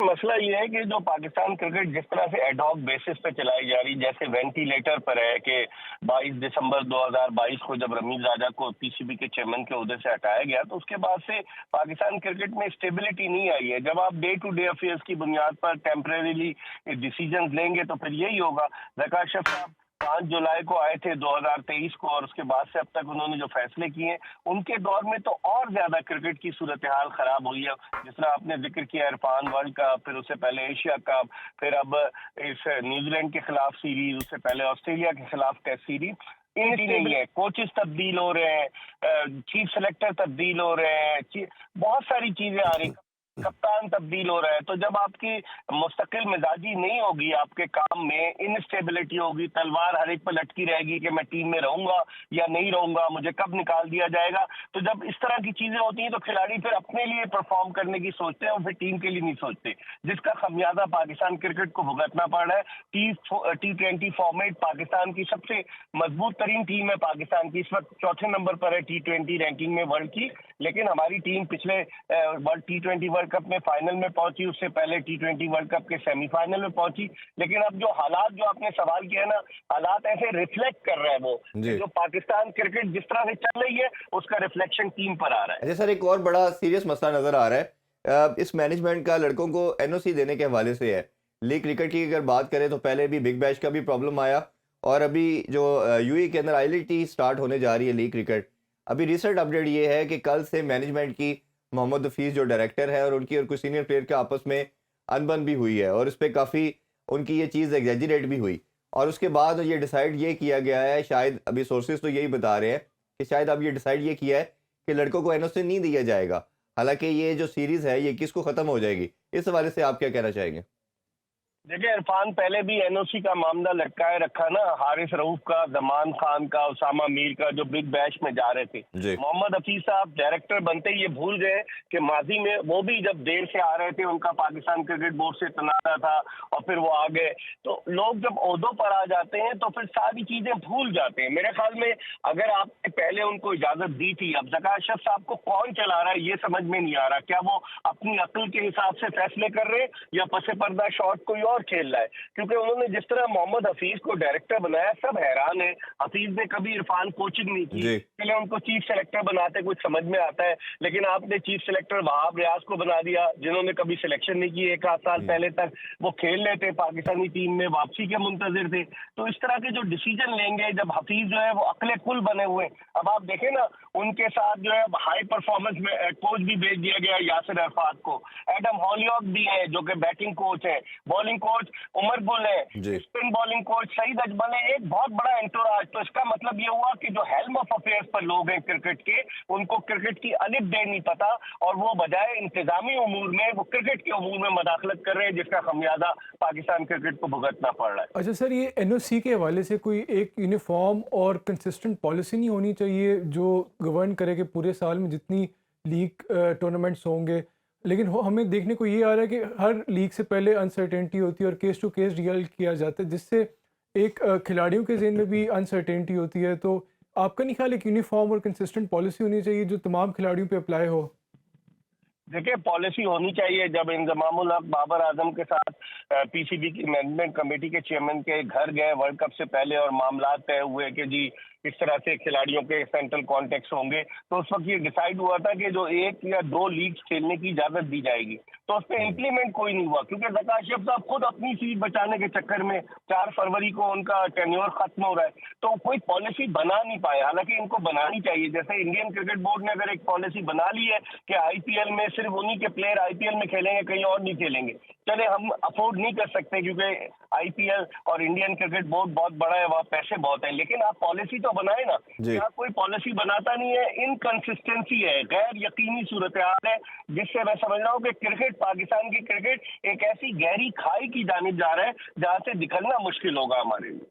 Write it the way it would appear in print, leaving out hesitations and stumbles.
मसला ये है कि जो पाकिस्तान क्रिकेट जिस तरह से एडहॉक बेसिस पे चलाई जा रही, जैसे वेंटिलेटर पर है कि 22 दिसंबर 2022 को जब रमीज राजा को पीसीबी के चेयरमैन के ओहदे से हटाया गया, तो उसके बाद से पाकिस्तान क्रिकेट में स्टेबिलिटी नहीं आई है। जब आप डे टू डे अफेयर्स की बुनियाद पर टेम्परेरीली डिसीजन लेंगे तो फिर यही होगा। जका अशरफ साहब 5 जुलाई को आए थे 2023 को, और उसके बाद से अब तक उन्होंने जो फैसले किए, उनके दौर में तो और ज्यादा क्रिकेट की सूरत हाल खराब हुई है। जिस तरह आपने जिक्र किया इरफान वर्ल्ड कप, फिर उससे पहले एशिया कप, फिर अब इस न्यूजीलैंड के खिलाफ सीरीज, उससे पहले ऑस्ट्रेलिया के खिलाफ टेस्ट सीरीज, नहीं है। कोचेस तब्दील हो रहे हैं, चीफ सेलेक्टर तब्दील हो रहे हैं, बहुत सारी चीजें आ रही, कप्तान तब्दील हो रहा है। तो जब आपकी मुस्तकिल मिजाजी नहीं होगी, आपके काम में इनस्टेबिलिटी होगी, तलवार हर एक पर लटकी रहेगी कि मैं टीम में रहूंगा या नहीं रहूंगा, मुझे कब निकाल दिया जाएगा। तो जब इस तरह की चीजें होती हैं तो खिलाड़ी फिर अपने लिए परफॉर्म करने की सोचते हैं और फिर टीम के लिए नहीं सोचते, जिसका खमियाजा पाकिस्तान क्रिकेट को भुगतना पड़ रहा है। T20 फॉर्मेट पाकिस्तान की सबसे मजबूत तरीन टीम है। पाकिस्तान की इस वक्त चौथे नंबर पर है T20 रैंकिंग में वर्ल्ड की, लेकिन हमारी टीम पिछले वर्ल्ड T20 वर्ल्ड कप में फाइनल में पहुंची, उससे पहले T20 वर्ल्ड कप के सेमीफाइनल में पहुंची। लेकिन अब जो हालात, जो आपने सवाल किया ना, हालात ऐसे रिफ्लेक्ट कर रहे हैं वो, जो पाकिस्तान क्रिकेट जिस तरह से चल रही है उसका रिफ्लेक्शन टीम पर आ रहा है। अच्छा सर, एक और बड़ा सीरियस मसला नजर आ रहा है इस मैनेजमेंट का, लड़कों को एनओसी देने के हवाले से है। लीग क्रिकेट की अगर बात करें तो पहले भी बिग बैश का भी प्रॉब्लम आया, और अभी जो यूएई के अंदर आईलीटी स्टार्ट होने जा रही है लीग क्रिकेट, अभी रिसेंट अपडेट ये है कि कल से मैनेजमेंट की मोहम्मद हफीज़ जो डायरेक्टर है और उनकी और कुछ सीनियर प्लेयर के आपस में अनबन भी हुई है, और इस पर काफ़ी उनकी ये चीज़ एग्जैजरेट भी हुई, और उसके बाद ये डिसाइड ये किया गया है, शायद अभी सोर्सेज तो यही बता रहे हैं कि शायद अब ये डिसाइड ये किया है कि लड़कों को एनओसी नहीं दिया जाएगा। हालांकि ये जो सीरीज है ये किसको खत्म हो जाएगी, इस हवाले से आप क्या कहना चाहेंगे? देखिए, इरफान पहले भी एनओसी का मामला लटकाए रखा ना, हारिस रऊफ का, जमान खान का, उसामा मीर का, जो बिग बैश में जा रहे थे। जी। मोहम्मद हफीज साहब डायरेक्टर बनते ही ये भूल गए कि माजी में वो भी जब देर से आ रहे थे, उनका पाकिस्तान क्रिकेट बोर्ड से तनाजा था और फिर वो आ गए। तो लोग जब ओहदों पर आ जाते हैं तो फिर सारी चीजें भूल जाते हैं। मेरे ख्याल में अगर आपने पहले उनको इजाजत दी थी, अब जका अशरफ साहब को कौन चला रहा है ये समझ में नहीं आ रहा। क्या वो अपनी अक्ल के हिसाब से फैसले कर रहे हैं या पसे पर्दा शॉट कोई और खेल रहा है? क्योंकि उन्होंने जिस तरह मोहम्मद हफीज को डायरेक्टर बनाया, सब हैरान है। हफीज ने कभी इरफान कोचिंग नहीं की, पहले उनको चीफ सेलेक्टर बनाते कुछ समझ में आता है, लेकिन आपने चीफ सेलेक्टर वहाब रियाज को बना दिया, जिन्होंने कभी सिलेक्शन नहीं की। एक आध साल पहले तक वो खेल लेते, पाकिस्तानी टीम में वापसी के मुंतजिर थे। तो इस तरह के जो डिसीजन लेंगे, जब हफीज जो है वो अकले कुल बने हुए, अब आप देखें ना, उनके साथ जो है हाई परफॉर्मेंस में कोच भी भेज दिया गया यासिर अरफात को, एडम हॉलियॉक भी है जो कि बैटिंग कोच है, बॉलिंग कोच उमर गुल है, spin bowling coach Saeed Ajmal है, एक बहुत बड़ा एंटोराज। तो इसका मतलब ये हुआ कि जो हेल्म ऑफ अफेयर्स पर लोग हैं क्रिकेट के, उनको क्रिकेट की अलिफ बे नहीं पता, और वो बजाय इंतजामी उमूर में वो क्रिकेट के उमूर में मदाखलत कर रहे हैं, जिसका खमियाजा पाकिस्तान क्रिकेट को भुगतना पड़ रहा है। अच्छा सर, ये एनओसी के हवाले से कोई एक यूनिफॉर्म और कंसिस्टेंट पॉलिसी नहीं होनी चाहिए जो गवर्न करे कि पूरे साल में जितनी लीग टूर्नामेंट्स होंगे? लेकिन हमें देखने को ये आ रहा है कि हर लीग से पहले अनसर्टेनिटी होती है और केस टू केस डील किया जाता है, जिससे एक खिलाड़ियों के ज़हन में भी अनसर्टेनिटी होती है। तो आपका नहीं ख्याल एक यूनिफॉर्म और कंसिस्टेंट पॉलिसी होनी चाहिए जो तमाम खिलाड़ियों पे अप्लाई हो? देखिए, पॉलिसी होनी चाहिए। जब इंजमामुल हक बाबर आजम के साथ पीसीबी की मैनेजमेंट कमेटी के चेयरमैन के घर गए वर्ल्ड कप से पहले और मामला तय हुए कि जी इस तरह से खिलाड़ियों के सेंट्रल कॉन्टेक्ट होंगे, तो उस वक्त ये डिसाइड हुआ था कि जो 1 या 2 लीग खेलने की इजाजत दी जाएगी। तो उस पर इम्प्लीमेंट कोई नहीं हुआ, क्योंकि जका अशरफ साहब खुद अपनी सीट बचाने के चक्कर में 4 फरवरी को उनका टेन्योर खत्म हो रहा है, तो कोई पॉलिसी बना नहीं पाए। हालांकि इनको बनानी चाहिए। जैसे इंडियन क्रिकेट बोर्ड ने अगर एक पॉलिसी बना ली है कि आईपीएल में सिर्फ उन्हीं के प्लेयर आईपीएल में खेलेंगे, कहीं और नहीं खेलेंगे, चले हम अफोर्ड नहीं कर सकते क्योंकि आईपीएल और इंडियन क्रिकेट बोर्ड बहुत बड़ा है, वहाँ पैसे बहुत हैं, लेकिन आप पॉलिसी तो बनाए ना। यहाँ कोई पॉलिसी बनाता नहीं है, इनकंसिस्टेंसी है, गैर यकीनी सूरत हाल है, जिससे मैं समझ रहा हूँ कि क्रिकेट, पाकिस्तान की क्रिकेट एक ऐसी गहरी खाई की जानिब जा रहा है जहाँ से निकलना मुश्किल होगा हमारे लिए।